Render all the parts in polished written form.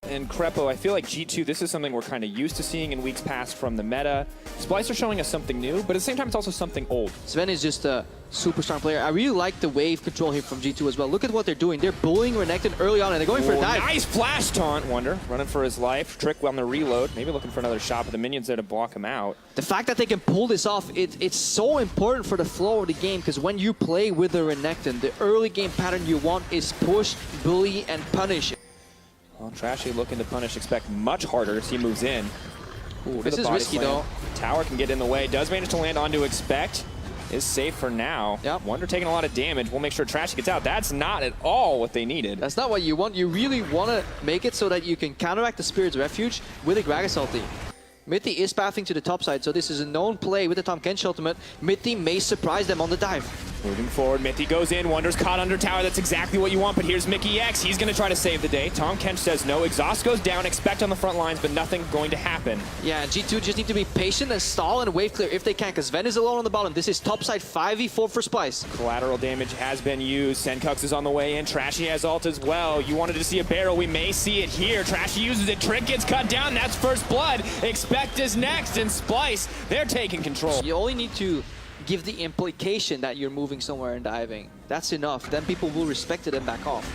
And Crepo, I feel like G2, this is something we're kind of used to seeing in weeks past from the meta. Splice are showing us something new, but at the same time, it's also something old. Sven is just a super strong player. I really like the wave control here from G2 as well. Look at what they're doing. They're bullying Renekton early on, and they're going for a dive. Nice flash taunt, Wonder. Running for his life. Trick on the reload. Maybe looking for another shot, but the minions there to block him out. The fact that they can pull this off, it's so important for the flow of the game, because when you play with the Renekton, the early game pattern you want is push, bully, and punish. Well, Trashy looking to punish, expect much harder as he moves in. Ooh, this is risky though. Tower can get in the way, does manage to land onto expect. Is safe for now. Yep. Wonder taking a lot of damage. We'll make sure Trashy gets out. That's not at all what they needed. That's not what you want. You really want to make it so that you can counteract the Spirit's Refuge with a Gragas ulti. Mithy is pathing to the top side, so this is a known play with the Tahm Kench ultimate. Mithy may surprise them on the dive. Moving forward, Mithy goes in, Wonder's caught under tower. That's exactly what you want, but here's Mickey X. He's going to try to save the day. Tahm Kench says no. Exhaust goes down, expect on the front lines, but nothing going to happen. Yeah, G2 just need to be patient and stall and wave clear if they can, because Ven is alone on the bottom. This is top side 5v4 for Splice. Collateral damage has been used. Senkux is on the way in. Trashy has ult as well. You wanted to see a barrel. We may see it here. Trashy uses it. Trick gets cut down. That's first blood. Expect is next, and Splice, they're taking control. You only need to give the implication that you're moving somewhere and diving. That's enough. Then people will respect it and back off.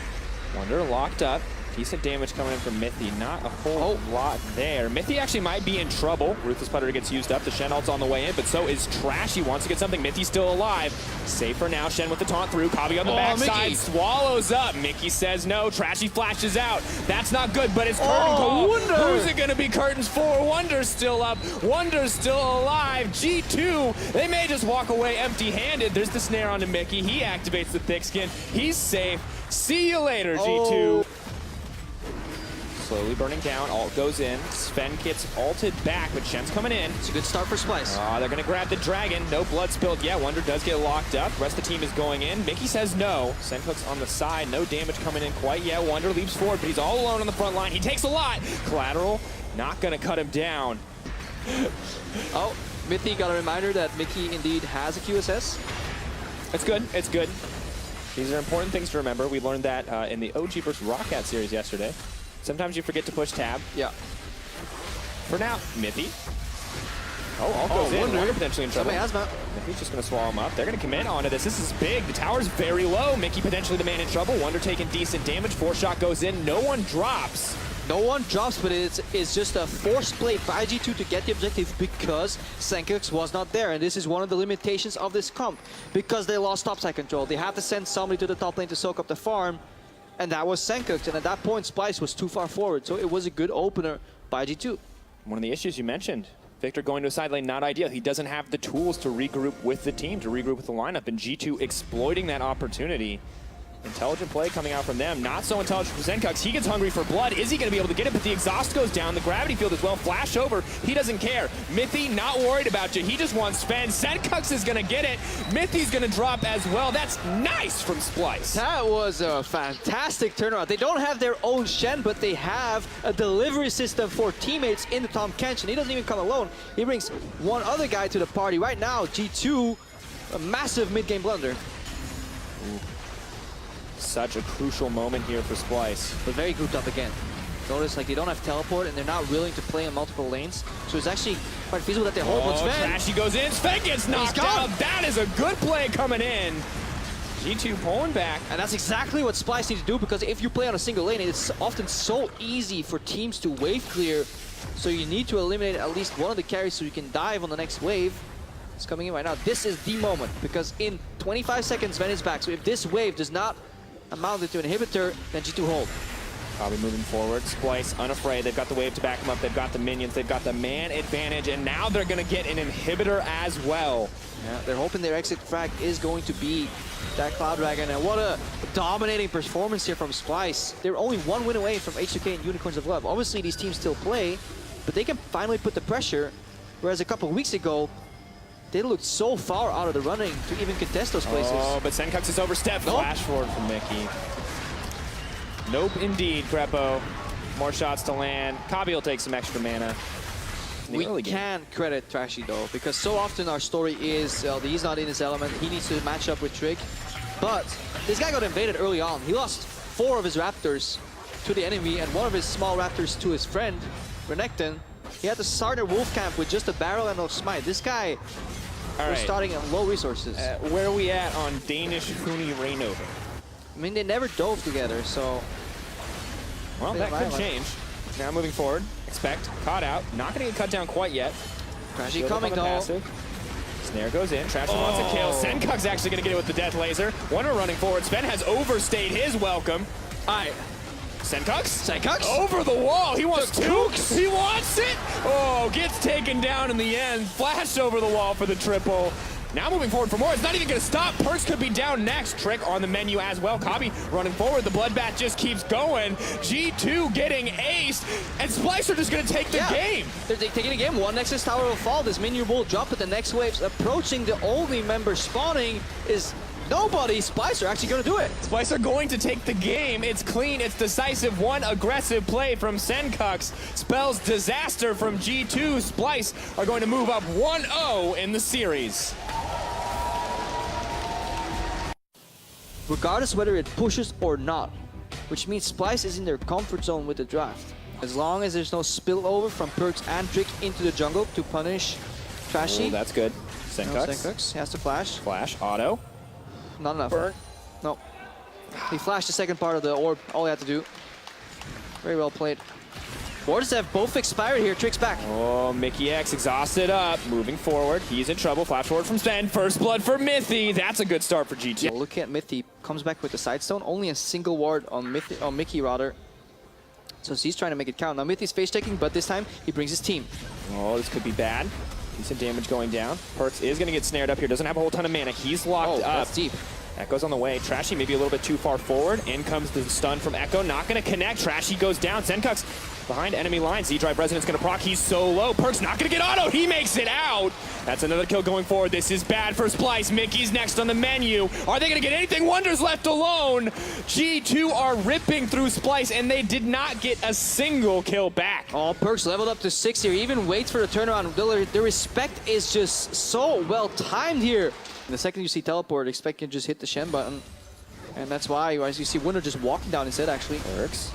Wonder locked up. Decent damage coming in from Mithy. Not a whole lot there. Mithy actually might be in trouble. Ruthless Putter gets used up. The Shen ult's on the way in, but so is Trashy. Wants to get something. Mithy's still alive. Safe for now. Shen with the taunt through. Kabi on the backside. Swallows up. Mickey says no. Trashy flashes out. That's not good, but it's curtain call. Wonder. Who's it going to be curtains for? Wonder's still up. Wonder's still alive. G2, they may just walk away empty-handed. There's the snare onto Mickey. He activates the thick skin. He's safe. See you later, G2. Slowly burning down, ult goes in. Sven gets ulted back, but Shen's coming in. It's a good start for Splice. They're gonna grab the dragon. No blood spilled yet. Wonder does get locked up. Rest of the team is going in. Mickey says no. Senkuk's on the side. No damage coming in quite yet. Wonder leaps forward, but he's all alone on the front line. He takes a lot. Collateral, not gonna cut him down. Oh, Mithy got a reminder that Mickey indeed has a QSS. It's good, it's good. These are important things to remember. We learned that in the OG vs. Roccat series yesterday. Sometimes you forget to push tab. Yeah. For now, Mithy. All goes in. Wonder potentially in trouble. Mickey's just going to swallow him up. They're going to commit onto this. This is big. The tower's very low. Mickey potentially the man in trouble. Wonder taking decent damage. 4-shot goes in. No one drops. No one drops, but it's just a forced play by G2 to get the objective because Senkux was not there. And this is one of the limitations of this comp. Because they lost topside control. They had to send somebody to the top lane to soak up the farm. And that was Senkux, and at that point, Splice was too far forward, so it was a good opener by G2. One of the issues you mentioned, Victor going to a side lane, not ideal. He doesn't have the tools to regroup with the team, to regroup with the lineup, and G2 exploiting that opportunity. Intelligent play coming out from them. Not so intelligent for Senkux. He gets hungry for blood. Is he going to be able to get it? But the exhaust goes down. The gravity field as well. Flash over. He doesn't care. Mithy not worried about you. He just wants Sven. Senkux is going to get it. Mithy's going to drop as well. That's nice from Splice. That was a fantastic turnaround. They don't have their own Shen, but they have a delivery system for teammates in the Tahm Kench, and he doesn't even come alone. He brings one other guy to the party. Right now, G2, a massive mid-game blunder. Ooh. Such a crucial moment here for Splice. But very grouped up again. Notice like they don't have teleport and they're not willing to play on multiple lanes. So it's actually quite feasible that they hold on Sven. Trashy goes in. Sven gets knocked out. That is a good play coming in. G2 pulling back. And that's exactly what Splice needs to do, because if you play on a single lane, it's often so easy for teams to wave clear. So you need to eliminate at least one of the carries so you can dive on the next wave. It's coming in right now. This is the moment, because in 25 seconds, Sven is back. So if this wave does not amount to an inhibitor, then G2 hold. Probably moving forward. Splice unafraid. They've got the wave to back them up. They've got the minions. They've got the man advantage. And now they're going to get an inhibitor as well. Yeah, they're hoping their exit frag is going to be that Cloud Dragon. And what a dominating performance here from Splice. They're only one win away from H2K and Unicorns of Love. Obviously, these teams still play, but they can finally put the pressure. Whereas a couple of weeks ago, they looked so far out of the running to even contest those places. Oh, but Senkux is overstepped. Nope. Flash forward from Mickey. Nope, indeed, Crepo. More shots to land. Kabi will take some extra mana. We can credit Trashy though, because so often our story is he's not in his element. He needs to match up with Trick. But this guy got invaded early on. He lost 4 of his Raptors to the enemy and one of his small raptors to his friend, Renekton. He had to start a wolf camp with just a barrel and a smite. This guy was starting at low resources. Where are we at on Danish Huni Rainover? I mean, they never dove together, so... Well, that could change. Now moving forward, expect, caught out. Not going to get cut down quite yet. Trashy coming though. Snare goes in. Trashy wants a kill. Senkuk's actually going to get it with the Death Laser. Wonder running forward. Sven has overstayed his welcome. Alright. Senkuk's over the wall. He wants Tukes. He wants it. Oh, gets taken down in the end. Flashed over the wall for the triple. Now moving forward for more. It's not even going to stop. Perks could be down next. Trick on the menu as well. Kabi running forward. The bloodbath just keeps going. G2 getting aced. And Splicer just going to take the game. They're taking the game. One Nexus tower will fall. This minion will drop, but the next wave's approaching. The only member spawning is nobody. Splicer actually going to do it. Splicer going to take the game. It's clean. It's decisive. One aggressive play from Senkuk's spells disaster from G2. Splice are going to move up 1-0 in the series. Regardless whether it pushes or not, which means Splice is in their comfort zone with the draft. As long as there's no spillover from Perks and Trick into the jungle to punish Trashy. Oh, that's good. No, Senkuk's. He has to flash. Flash, auto. Not enough. Burn. No. He flashed the second part of the orb. All he had to do. Very well played. Wards have both expired here. Trick's back. Oh, Mickey X exhausted up. Moving forward. He's in trouble. Flash forward from Sven. First blood for Mithy. That's a good start for G2. Yeah, looking at Mithy. Comes back with the side stone. Only a single ward on Mickey rather. So he's trying to make it count. Now Mithy's face checking, but this time he brings his team. Oh, this could be bad. Decent damage going down. Perks is going to get snared up here. Doesn't have a whole ton of mana. He's locked up. That's deep. Echo's on the way. Trashy maybe a little bit too far forward. In comes the stun from Echo. Not going to connect. Trashy goes down. Senkuk's behind enemy line. Z-Drive Resonance going to proc. He's so low. Perks not going to get auto. He makes it out. That's another kill going forward. This is bad for Splice. Mickey's next on the menu. Are they going to get anything? Wonder's left alone. G2 are ripping through Splice, and they did not get a single kill back. Oh, Perks leveled up to 6 here. He even waits for the turnaround. The respect is just so well timed here. The second you see teleport, expect you to just hit the Shen button. And that's why, as you see Wonder just walking down instead, actually. Perks.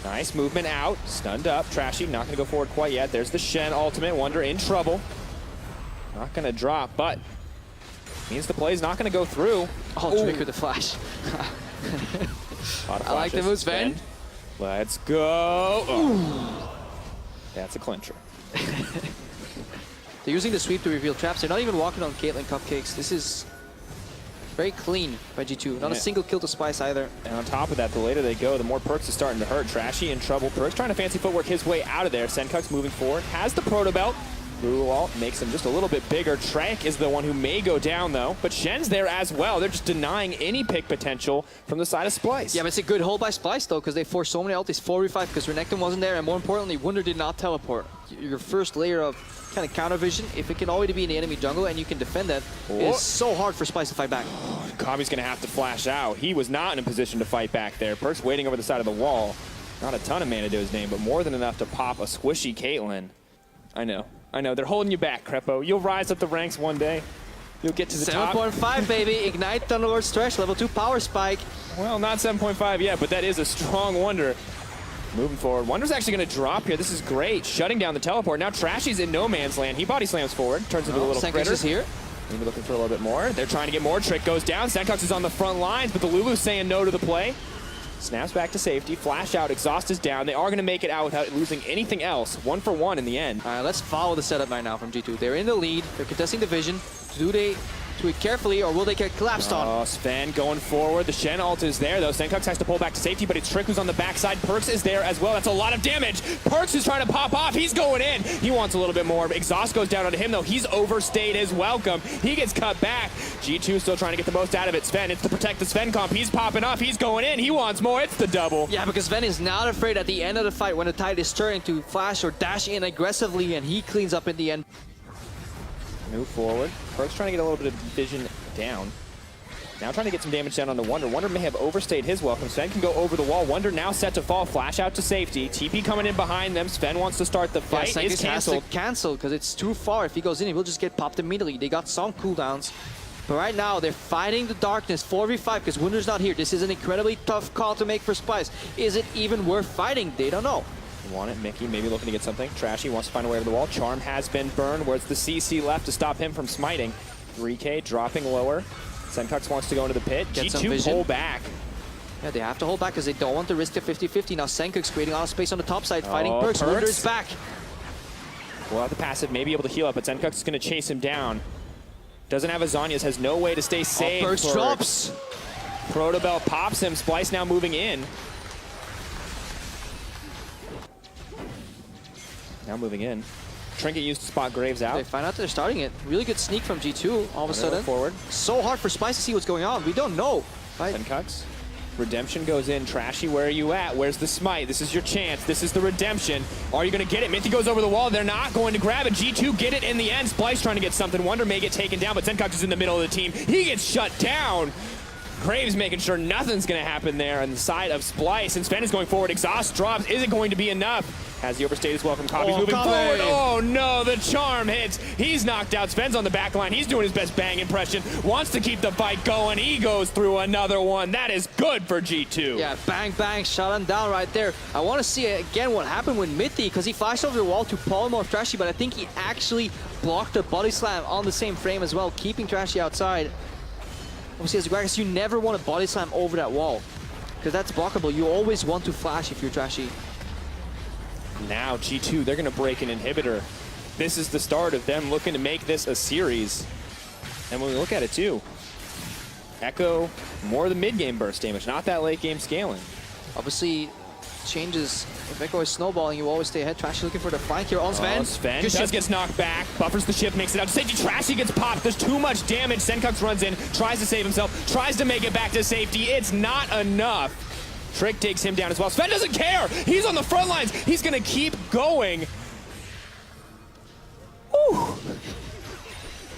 Nice movement out. Stunned up. Trashy not going to go forward quite yet. There's the Shen ultimate. Wonder in trouble. Not going to drop, but means the play's not going to go through. Oh, Trick with the flash. I like the move, Sven. Let's go. Oh. That's a clincher. They're using the sweep to reveal traps. They're not even walking on Caitlyn cupcakes. This is very clean by G2. Not a single kill to Splice either. And on top of that, the later they go, the more Perks is starting to hurt. Trashy in trouble. Perks trying to fancy footwork his way out of there. Senkuk's moving forward. Has the proto belt. Blue wall makes him just a little bit bigger. Trank is the one who may go down though, but Shen's there as well. They're just denying any pick potential from the side of Splice. Yeah, but it's a good hold by Splice though, because they forced so many ultis. 4v5 because Renekton wasn't there, and more importantly, Wunder did not teleport. Your first layer of kind of counter vision, if it can already be in the enemy jungle and you can defend that, it's so hard for Splice to fight back. Kabi's gonna have to flash out. He was not in a position to fight back there. Perks waiting over the side of the wall. Not a ton of mana to his name, but more than enough to pop a squishy Caitlyn. I know, they're holding you back, Crepo. You'll rise up the ranks one day. You'll get to the top. 7.5, baby. Ignite Thunderlord's Thresh, level 2 power spike. Well, not 7.5 yet, but that is a strong Wonder. Moving forward. Wonder's actually going to drop here. This is great. Shutting down the teleport. Now Trashy's in no man's land. He body slams forward. Turns into a little critter. Is here. Maybe looking for a little bit more. They're trying to get more. Trick goes down. Senkuk's is on the front lines, but the Lulu's saying no to the play. Snaps back to safety. Flash out. Exhaust is down. They are going to make it out without losing anything else. 1 for 1 in the end. All right, let's follow the setup right now from G2. They're in the lead. They're contesting the vision. Do they do it carefully, or will they get collapsed on? Oh, Sven going forward. The Shen ult is there, though. Senkuk's has to pull back to safety, but it's Trick who's on the backside. Perks is there as well. That's a lot of damage. Perks is trying to pop off. He's going in. He wants a little bit more. Exhaust goes down onto him, though. He's overstayed his welcome. He gets cut back. G2 still trying to get the most out of it. Sven, it's to protect the Sven comp. He's popping off. He's going in. He wants more. It's the double. Yeah, because Sven is not afraid at the end of the fight when the tide is turning to flash or dash in aggressively, and he cleans up in the end. Move forward. Perks trying to get a little bit of vision down. Now trying to get some damage down on the Wonder. Wonder may have overstayed his welcome. Sven can go over the wall. Wonder now set to fall. Flash out to safety. TP coming in behind them. Sven wants to start the fight. Is canceled. Cancel because it's too far. If he goes in, he will just get popped immediately. They got some cooldowns. But right now, they're fighting the darkness 4v5 because Wunder's not here. This is an incredibly tough call to make for Spice. Is it even worth fighting? They don't know. Want it, Mickey, maybe looking to get something. Trashy wants to find a way over the wall. Charm has been burned. Where's the CC left to stop him from smiting? 3K dropping lower. Senkux wants to go into the pit. Get some G2 vision. pull back. Yeah, they have to hold back because they don't want to risk the 50-50. Now Senkux creating a lot of space on the top side, fighting Perks. Wunder is back. We'll have the passive, maybe able to heal up, but Senkux is going to chase him down. Doesn't have a Zhonya's, has no way to stay safe. Perks drops. Protobell pops him. Splice now moving in. Now moving in. Trinket used to spot Graves out. They find out they're starting it. Really good sneak from G2 all of a sudden. Forward. So hard for Spice to see what's going on. We don't know. Right? Senkux. Redemption goes in. Trashy, where are you at? Where's the smite? This is your chance. This is the redemption. Are you going to get it? Mithy goes over the wall. They're not going to grab it. G2 get it in the end. Splice trying to get something. Wunder may get taken down, but Senkux is in the middle of the team. He gets shut down. Graves making sure nothing's going to happen there on the side of Splice. And Sven is going forward. Exhaust drops. Is it going to be enough? Has the overstayed his welcome. Coffee's moving forward. Oh no, the charm hits. He's knocked out. Sven's on the back line. He's doing his best bang impression. Wants to keep the fight going. He goes through another one. That is good for G2. Yeah, bang, bang. Shut him down right there. I want to see again what happened with Mithy because he flashed over the wall to polymorph Trashy, but I think he actually blocked a body slam on the same frame as well, keeping Trashy outside. Obviously, as a Gragas, you never want to body slam over that wall because that's blockable. You always want to flash if you're Trashy. Now G2, they're going to break an inhibitor. This is the start of them looking to make this a series. And when we look at it too, Echo, more of the mid-game burst damage, not that late-game scaling. Obviously, changes. If Echo is snowballing, you always stay ahead. Trashy looking for the flank here on Sven. Sven just gets knocked back, buffers the shift, makes it out to safety. Trashy gets popped. There's too much damage. Senkux runs in, tries to save himself, tries to make it back to safety. It's not enough. Trick takes him down as well. Sven doesn't care. He's on the front lines. He's going to keep going. Whew.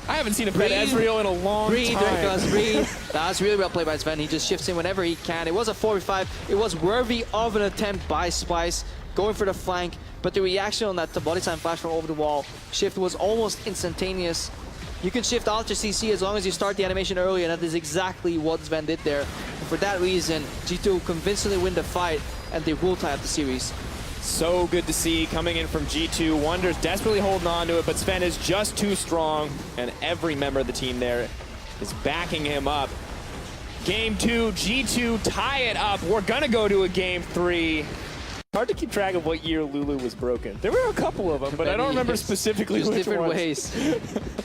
I haven't seen a pet Ezreal in a long time. Breathe. That's really well played by Sven. He just shifts in whenever he can. It was a 4v5. It was worthy of an attempt by Spice, going for the flank. But the reaction on that, the body slam flash from over the wall shift was almost instantaneous. You can shift alt to CC as long as you start the animation early, and that is exactly what Sven did there. And for that reason, G2 convincingly win the fight, and they will tie up the series. So good to see coming in from G2. Wunder's desperately holding on to it, but Sven is just too strong, and every member of the team there is backing him up. Game 2, G2 tie it up. We're gonna go to a game 3. Hard to keep track of what year Lulu was broken. There were a couple of them, but I don't remember specifically just which different ones. ways.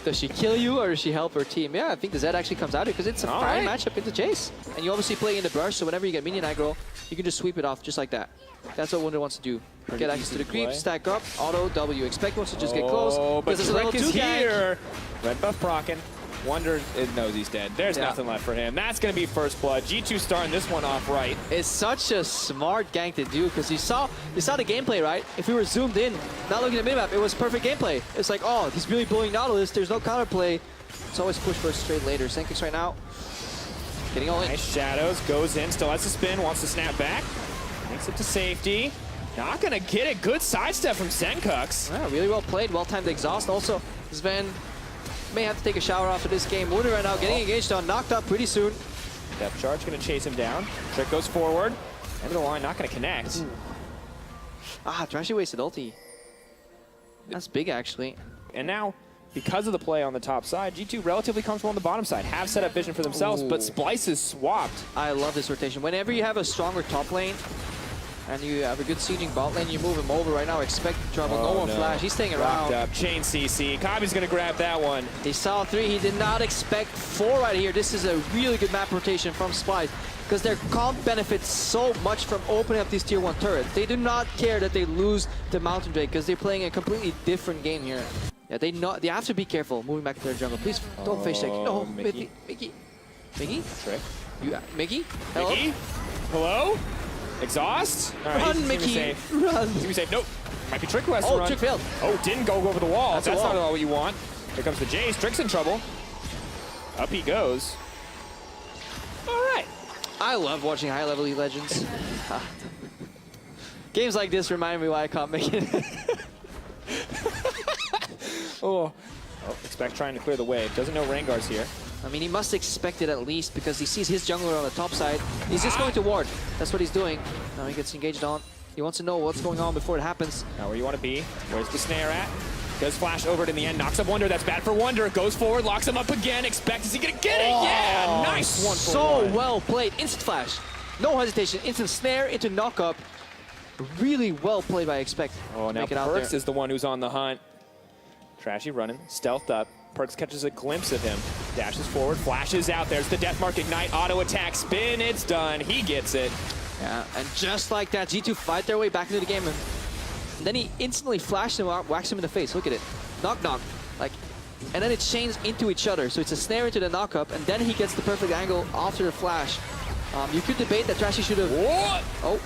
Does she kill you or does she help her team? Yeah, I think the Zed actually comes out here because it's a fine matchup in the chase. And you obviously play in the brush, so whenever you get minion aggro, you can just sweep it off just like that. That's what Wunder wants to do. Get access to the creep, stack up, auto, W. Expect wants to just get close. But Trick is here. Gank. Red buff procking. Wunder knows he's dead. There's nothing left for him. That's going to be first blood. G2 starting this one off right. It's such a smart gank to do because you saw the gameplay, right? If we were zoomed in, not looking at the minimap, it was perfect gameplay. It's like, oh, he's really bullying Nautilus. There's no counterplay. It's always push first straight later. Senkux right now, getting all in. Nice shadows, goes in, still has to spin, wants to snap back. Makes it to safety. Not going to get it. Good sidestep from Senkux. Yeah, really well played, well-timed exhaust. Also, Sven may have to take a shower after this game. Wunder right now getting engaged on, knocked up pretty soon. Depth charge going to chase him down. Trick goes forward. End of the line, not going to connect. Trashy wasted ulti. That's big, actually. And now, because of the play on the top side, G2 relatively comfortable on the bottom side. Have set up vision for themselves, but Splice is swapped. I love this rotation. Whenever you have a stronger top lane, and you have a good sieging bot lane, you move him over right now. Expect trouble. No more flash. He's staying around. Up. Chain CC. Kabi's going to grab that one. He saw 3. He did not expect 4 right here. This is a really good map rotation from Splice because their comp benefits so much from opening up these tier 1 turrets. They do not care that they lose the Mountain Drake because they're playing a completely different game here. Yeah, they have to be careful moving back to their jungle. Please don't face check. No, Mickey. Mickey? Trick. Mickey? Hello? Mickey? Hello? Exhaust? All right, run, Mickey! Run! He's safe. Nope. Might be Trick who has to run. Trick failed. Oh, didn't go over the wall. That's not all what you want. Here comes the Jace. Trick's in trouble. Up he goes. All right. I love watching high-level League Legends. Games like this remind me why I can't make it. Oh, Expect trying to clear the wave. Doesn't know Rengar's here. I mean, he must expect it at least because he sees his jungler on the top side. He's just going to ward. That's what he's doing. Now he gets engaged on. He wants to know what's going on before it happens. Now where you want to be. Where's the snare at? Does flash over it in the end. Knocks up Wonder. That's bad for Wonder. Goes forward. Locks him up again. Expect. Is he going to get it? Yeah. Nice one for So one. well played. Instant flash. No hesitation. Instant snare into knockup. Really well played by Expect. Oh, now Make it out Perks there. is the one who's on the hunt. Trashy running. Stealthed up. Perks catches a glimpse of him. Dashes forward. Flashes out. There's the Death Mark Ignite. Auto attack. Spin. It's done. He gets it. Yeah, and just like that, G2 fight their way back into the game. And then he instantly flashed him out, whacks him in the face. Look at it. Knock, knock. Like, and then it chains into each other. So it's a snare into the knockup, and then he gets the perfect angle after the flash. You could debate that Trashy should have... What? Oh.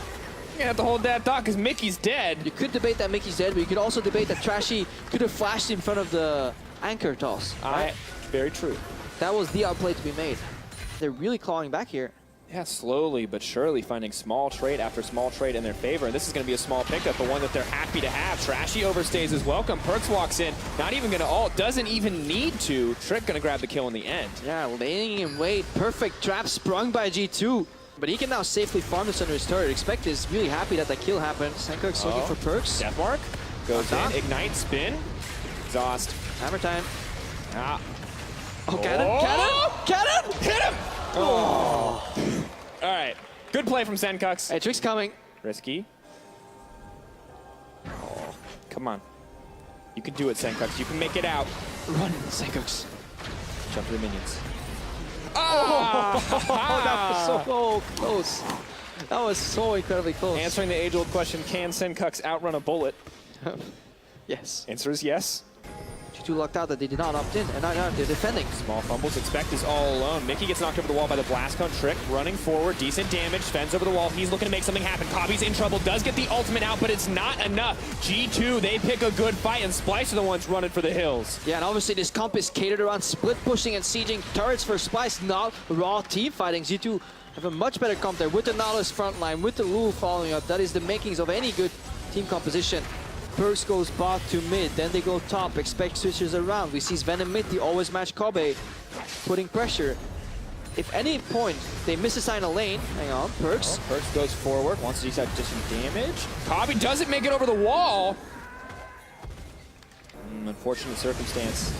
You have to hold that thought because Mickey's dead. You could debate that Mickey's dead, but you could also debate that Trashy could have flashed in front of the anchor toss. Right? Very true. That was the outplay to be made. They're really clawing back here. Yeah, slowly but surely finding small trade after small trade in their favor. And this is going to be a small pickup, but one that they're happy to have. Trashy overstays his welcome. Perks walks in, not even going to ult, doesn't even need to. Trick going to grab the kill in the end. Yeah, laying in wait. Perfect trap sprung by G2. But he can now safely farm this under his turret. Expect is really happy that that kill happened. Senkuk's looking for Perks. Death Mark goes Knock. in, ignite, spin, exhaust. Hammer time. Ah. Oh, cannon! Cannon! Cannon! Hit him! Oh. All right, good play from Senkuk's. Hey, Trick's coming. Risky. Oh, come on. You can do it, Senkuk's. You can make it out. Run, Senkuk's. Jump to the minions. Oh, that was so close. That was so incredibly close. Answering the age-old question, can Senkuk's outrun a bullet? Yes. Answer is yes. G2 lucked out that they did not opt in, and now they're defending. Small fumbles. Expect is all alone. Mickey gets knocked over the wall by the blast cone. Trick running forward. Decent damage. Fends over the wall. He's looking to make something happen. Cobby's in trouble. Does get the ultimate out, but it's not enough. G2, they pick a good fight, and Splice are the ones running for the hills. Yeah, and obviously this comp is catered around split pushing and sieging turrets for Splice, not raw team fighting. G2 have a much better comp there with the Nautilus front line, with the Lulu following up. That is the makings of any good team composition. Perks goes bot to mid, then they go top. Expect switches around. We see Venom mid, they always match Kobe, putting pressure. If any point they misassign a lane, hang on, Perks. Oh, Perks goes forward, wants to do some damage. Cobby doesn't make it over the wall. Unfortunate circumstance.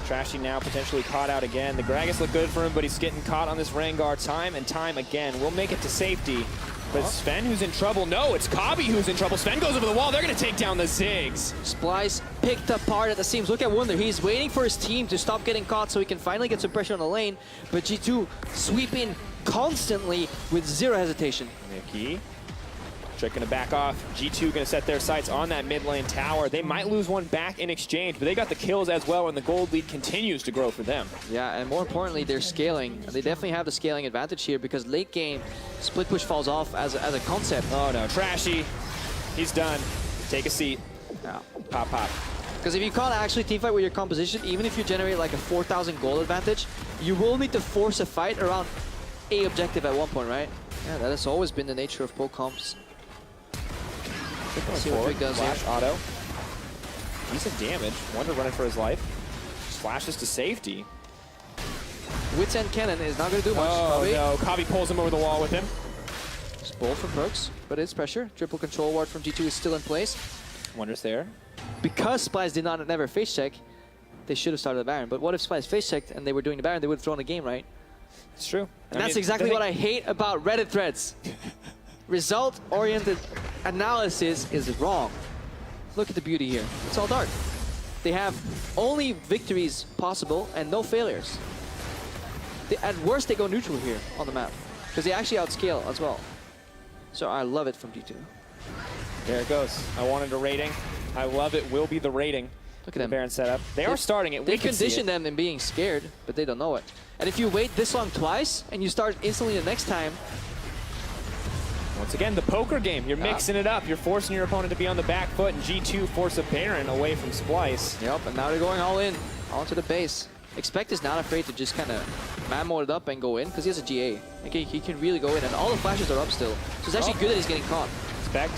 Trashy now potentially caught out again. The Gragas look good for him, but he's getting caught on this Rengar time and time again. We'll make it to safety. But Sven who's in trouble. No, it's Cobby who's in trouble. Sven goes over the wall. They're going to take down the Ziggs. Splice picked apart at the seams. Look at Wunder. He's waiting for his team to stop getting caught so he can finally get some pressure on the lane. But G2 sweeping constantly with zero hesitation. Mickey. Trick going to back off. G2 going to set their sights on that mid lane tower. They might lose one back in exchange, but they got the kills as well, and the gold lead continues to grow for them. Yeah, and more importantly, they're scaling. They definitely have the scaling advantage here because late game, split push falls off as a concept. Oh no, Trashy. He's done. Take a seat. Yeah. Pop, pop. Because if you can't actually teamfight with your composition, even if you generate like a 4,000 gold advantage, you will need to force a fight around a objective at one point, right? Yeah, that has always been the nature of pro comps. Let's see what Trick does here. Flash auto. Decent damage. Wonder running for his life. Flashes to safety. Wits End Cannon is not going to do much. Oh Cobby. no, Cobby pulls him over the wall with him. Just bold from Perks, but it's pressure. Triple control ward from G2 is still in place. Wonder's there. Because Splice did not never face check, they should have started the Baron. But what if Splice face checked and they were doing the Baron, they would have thrown the game, right? It's true. And that's exactly what I hate about Reddit threads. Result-oriented analysis is wrong. Look at the beauty here. It's all dark. They have only victories possible and no failures. At worst, they go neutral here on the map because they actually outscale as well. So I love it from G2. There it goes. I wanted a rating. I love it. Will be the rating. Look at them. Baron setup. They are starting it. They condition them in being scared, but they don't know it. And if you wait this long twice and you start instantly the next time, once again, the poker game. You're mixing it up. You're forcing your opponent to be on the back foot, and G2 force a Baron away from Splice. Yep, and now they're going all in, onto the base. Expect is not afraid to just kind of man mode it up and go in, because he has a GA. Okay, he can really go in, and all the flashes are up still. So it's actually good that he's getting caught. Expect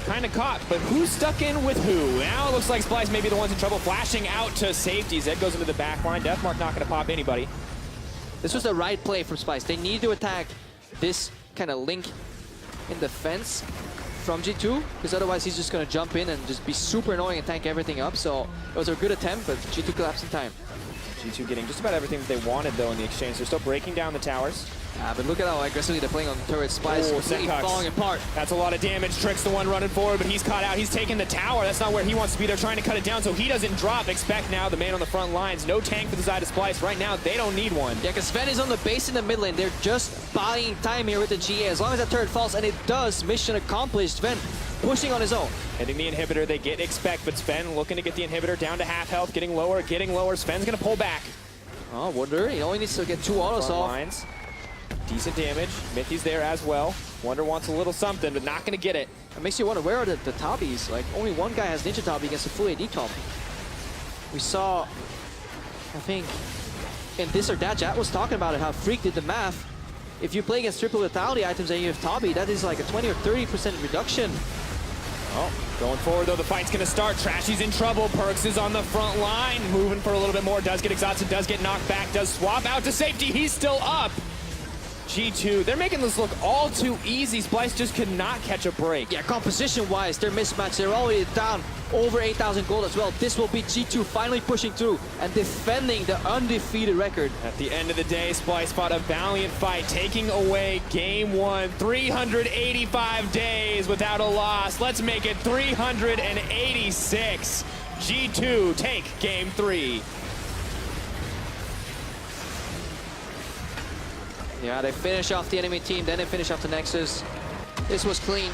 kind of caught, but who's stuck in with who? Now it looks like Splice may be the ones in trouble. Flashing out to safety. Zed goes into the back line. Deathmark not going to pop anybody. This was the right play from Spice. They need to attack this kind of link in the fence from G2, because otherwise he's just going to jump in and just be super annoying and tank everything up. So it was a good attempt, but G2 collapsed in time. G2 getting just about everything that they wanted, though, in the exchange. They're still breaking down the towers. But look at how aggressively they're playing on the turret. Spice completely falling apart. That's a lot of damage. Trick's the one running forward, but he's caught out. He's taking the tower. That's not where he wants to be. They're trying to cut it down so he doesn't drop. Expect now the man on the front lines. No tank for the side of Splice. Right now, they don't need one. Yeah, because Sven is on the base in the mid lane. They're just buying time here with the GA. As long as that turret falls, and it does, mission accomplished. Sven pushing on his own. Hitting the inhibitor, they get Expect, but Sven looking to get the inhibitor down to half health, getting lower, getting lower. Sven's going to pull back. Oh, Wonder, he only needs to get 2 autos off. Lines. Decent damage. Mickey's there as well. Wonder wants a little something, but not going to get it. It makes you wonder, where are the Tabis? Like, only one guy has Ninja Tabi against a full AD comp. We saw, I think, in this or that, Jat was talking about it, how Freak did the math. If you play against triple lethality items and you have Tabi, that is like a 20 or 30% reduction. Oh, going forward though, the fight's gonna start. Trashy's in trouble. Perks is on the front line, moving for a little bit more. Does get exhausted, does get knocked back, does swap out to safety. He's still up. G2, they're making this look all too easy. Splice just could not catch a break. Yeah, composition-wise, they're mismatched. They're already down over 8,000 gold as well. This will be G2 finally pushing through and defending the undefeated record. At the end of the day, Splice fought a valiant fight, taking away game 1. 385 days without a loss. Let's make it 386. G2 take game 3. Yeah, they finish off the enemy team, then they finish off the Nexus. This was clean.